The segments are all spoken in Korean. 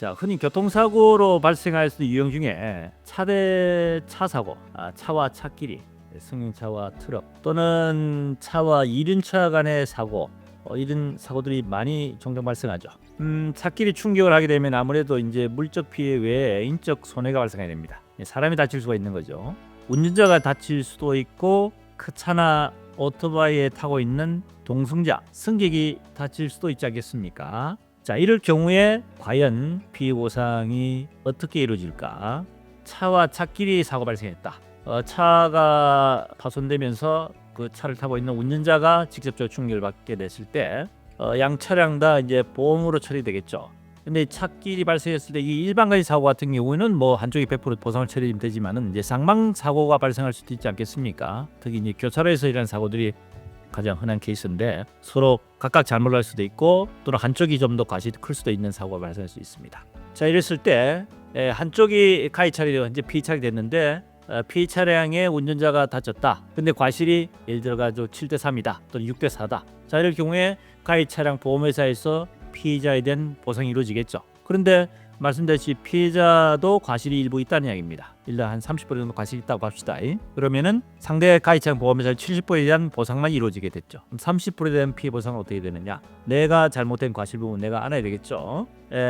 자, 흔히 교통사고로 발생할 수 있는 유형 중에 차 대 차 사고, 차와 차끼리, 승용차와 트럭 또는 차와 이륜차 간의 사고, 이런 사고들이 많이 종종 발생하죠. 차끼리 충격을 하게 되면 아무래도 이제 물적 피해 외에 인적 손해가 발생하게 됩니다. 사람이 다칠 수가 있는 거죠. 운전자가 다칠 수도 있고 그 차나 오토바이에 타고 있는 동승자, 승객이 다칠 수도 있지 않겠습니까? 자, 이럴 경우에 과연 피해 보상이 어떻게 이루어질까? 차와 차끼리 사고 발생했다. 차가 파손되면서 그 차를 타고 있는 운전자가 직접적으로 충격을 받게 됐을 때 양 차량 다 이제 보험으로 처리되겠죠. 근데 차끼리 발생했을 때 이 일반가지 사고 같은 경우에는 뭐 한쪽이 100% 보상을 처리되면 되지만은 이제 상망 사고가 발생할 수도 있지 않겠습니까? 특히 이제 교차로에서 이런 사고들이 가장 흔한 케이스인데 서로 각각 잘못 할 수도 있고 또는 한쪽이 좀 더 과실이 클 수도 있는 사고가 발생할 수 있습니다. 자, 이랬을 때 한쪽이 가해 차량이 이제 피해 차량이 됐는데 피해 차량의 운전자가 다쳤다. 근데 과실이 예를 들어 가지고 7대 3이다 또는 6대 4다. 자, 이럴 경우에 가해 차량 보험회사에서 피해자에 대한 보상이 이루어지겠죠. 그런데 말씀드렸듯이 피해자도 과실이 일부 있다는 이야기입니다. 일단 한 30% 정도 과실이 있다고 합시다. 그러면은 상대 가해 차량 보험회사 70%에 대한 보상만 이루어지게 됐죠. 그럼 30%에 대한 피해 보상은 어떻게 되느냐? 내가 잘못된 과실 부분 내가 안아야 되겠죠.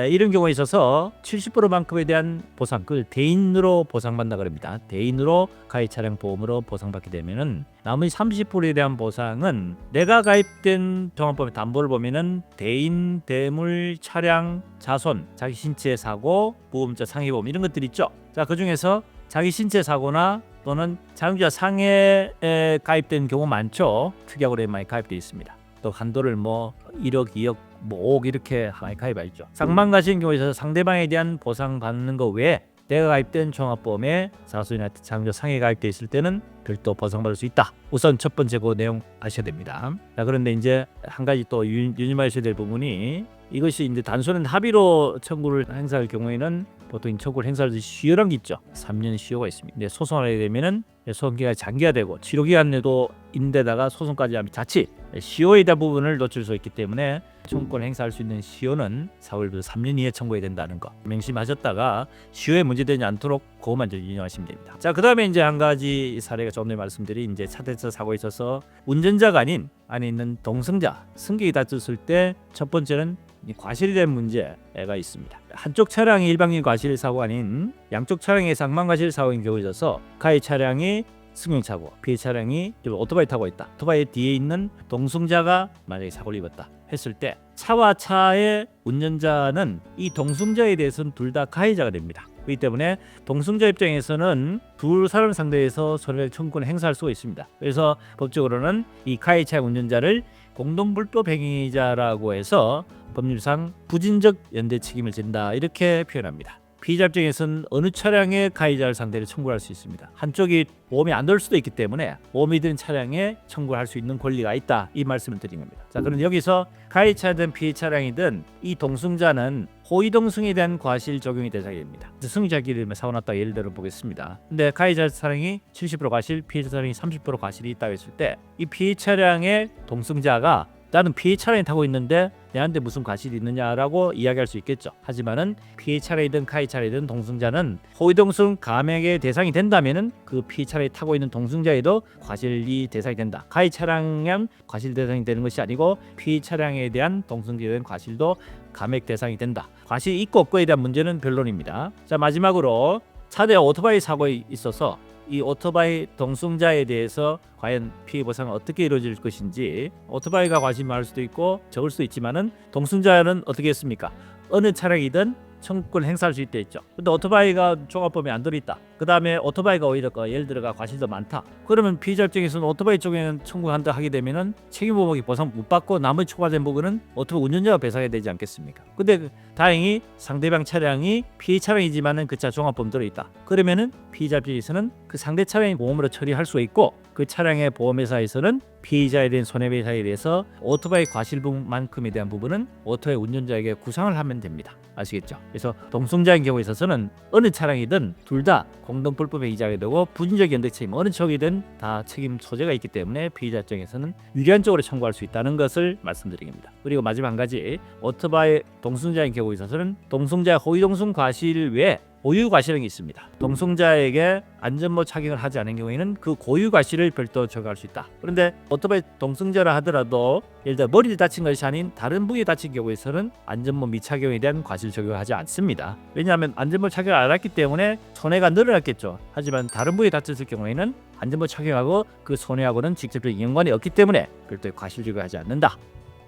이런 경우에 있어서 70%만큼에 대한 보상, 그걸 대인으로 보상받는다 그럽니다. 대인으로 가해 차량 보험으로 보상받게 되면은 나머지 30%에 대한 보상은 내가 가입된 종합보험 담보를 보면은 대인, 대물, 차량, 자손, 자기 신체 사고, 보험자 상해보험 이런 것들 있죠. 자, 그 중에서 자기 신체 사고나 또는 자동차 상해에 가입된 경우 많죠. 특약으로 많이 가입되어 있습니다. 또 한도를 뭐 1억, 2억, 뭐 5억 이렇게 많이 가입하죠. 쌍망가신 경우에 있어서 상대방에 대한 보상 받는 거 외에 내가 가입된 종합보험에 자손이나 자동차 상해에 가입되어 있을 때는 별도 보상받을 수 있다. 우선 첫 번째 그 내용 아셔야 됩니다. 자, 그런데 이제 한 가지 또 유념하셔야 될 부분이 이것이 이제 단순한 합의로 청구를 행사할 경우에는 보통 청구를 행사할 때 시효란 게 있죠. 3년 시효가 있습니다. 근데 소송을 하게 되면은 소송기간이 장기화되고 치료기간에도 인데다가 소송까지 하면 자칫 시효에 대한 부분을 놓칠 수 있기 때문에 청구권을 행사할 수 있는 시효는 4월부터 3년 이내 청구해야 된다는 거 명심하셨다가 시효에 문제되지 않도록 그것만 좀 유념하시면 됩니다. 자, 그 다음에 이제 한 가지 사례가 조금 전에 말씀드린 이제 차대차 사고에 있어서 운전자가 아닌 안에 있는 동승자, 승객이 다쳤을 때 첫 번째는 과실이 된 문제가 있습니다. 한쪽 차량이 일방적인 과실 사고가 아닌 양쪽 차량의 상망 과실 사고인 경우에 있어서 가해 차량이 승용차고 피해 차량이 오토바이 타고 있다. 오토바이 뒤에 있는 동승자가 만약에 사고를 입었다 했을 때 차와 차의 운전자는 이 동승자에 대해서는 둘 다 가해자가 됩니다. 그렇기 때문에 동승자 입장에서는 두 사람 상대해서 손해배상 청구권을 행사할 수가 있습니다. 그래서 법적으로는 이 가해 차량 운전자를 공동불법 행위자라고 해서 법률상 부진적 연대 책임을 진다 이렇게 표현합니다. 피의자 입장에서는 어느 차량의 가해자를 상대로 청구할 수 있습니다. 한쪽이 보험이 안 들 수도 있기 때문에 보험이 든 차량에 청구할 수 있는 권리가 있다 이 말씀을 드린 겁니다. 자, 그럼 여기서 가해차든 피해 차량이든 이 동승자는 호위동승에 대한 과실 적용이 대상이 됩니다. 승자끼리 사고 났다 예를 들어 보겠습니다. 근데 가해자 차량이 70% 과실, 피해자 차량이 30% 과실이 있다고 했을 때 이 피해 차량의 동승자가 나는 피해 차량이 타고 있는데 내한테 무슨 과실이 있느냐라고 이야기할 수 있겠죠. 하지만은 피해 차량이든 가해 차량이든 동승자는 호위동승 감액의 대상이 된다면은 그 피해 차량이 타고 있는 동승자에도 과실이 대상이 된다. 가해 차량은 과실 대상이 되는 것이 아니고 피해 차량에 대한 동승자에 대한 과실도 감액 대상이 된다. 과실이 있고 없고에 대한 문제는 변론입니다. 자, 마지막으로 차대 오토바이 사고에 있어서 이 오토바이 동승자에 대해서 과연 피해 보상은 어떻게 이루어질 것인지 오토바이가 과실이 많을 수도 있고 적을 수도 있지만은 동승자는 어떻게 했습니까? 어느 차량이든 청구권 행사할 수 있다 했죠. 근데 오토바이가 종합보험에 안 들어있다. 그 다음에 오토바이가 오히려 예를 들어가 과실도 많다. 그러면 피해자 입장에서는 오토바이 쪽에는 청구한다 하게 되면은 책임보험이 보상 못 받고 나머지 초과된 부분은 오토바이 운전자가 배상해야 되지 않겠습니까? 근데 다행히 상대방 차량이 피해 차량이지만은 그 차 종합보험 들어있다. 그러면은 피해자 입장에서는 그 상대 차량이 보험으로 처리할 수 있고 그 차량의 보험회사에서는 피해자에 대한 손해배상에 대해서 오토바이 과실분만큼에 대한 부분은 오토바이 운전자에게 구상을 하면 됩니다. 아시겠죠? 그래서 동승자인 경우에 있어서는 어느 차량이든 둘 다 공동 불법 행위자가 되고 부준적 연대 책임 어느 쪽이든 다 책임 소재가 있기 때문에 피의자 입장에서는 유리한 쪽으로 청구할 수 있다는 것을 말씀드립니다. 그리고 마지막 한 가지, 오토바이 동승자인 경우에 있어서는 동승자 호위 동승 과실 외에 고유 과실이 있습니다. 동승자에게 안전모 착용을 하지 않은 경우에는 그 고유 과실을 별도 적용할 수 있다. 그런데 오토바이 동승자라 하더라도 예를 들어 머리를 다친 것이 아닌 다른 부위에 다친 경우에서는 안전모 미착용에 대한 과실 적용하지 않습니다. 왜냐하면 안전모 착용을 안 했기 때문에 손해가 늘어났겠죠. 하지만 다른 부위에 다쳤을 경우에는 안전모 착용하고 그 손해하고는 직접적인 연관이 없기 때문에 별도의 과실 적용하지 않는다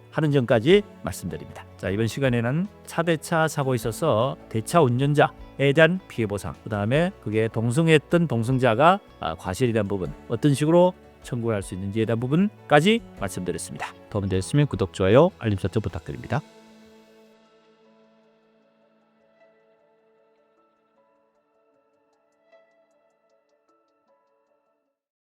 하는 점까지 말씀드립니다. 자, 이번 시간에는 차대차 사고에 있어서 대차 운전자에 대한 피해 보상, 그 다음에 그게 동승했던 동승자가 과실에 대한 부분, 어떤 식으로 청구할 수 있는지에 대한 부분까지 말씀드렸습니다. 도움이 되셨으면 구독, 좋아요, 알림 설정 부탁드립니다.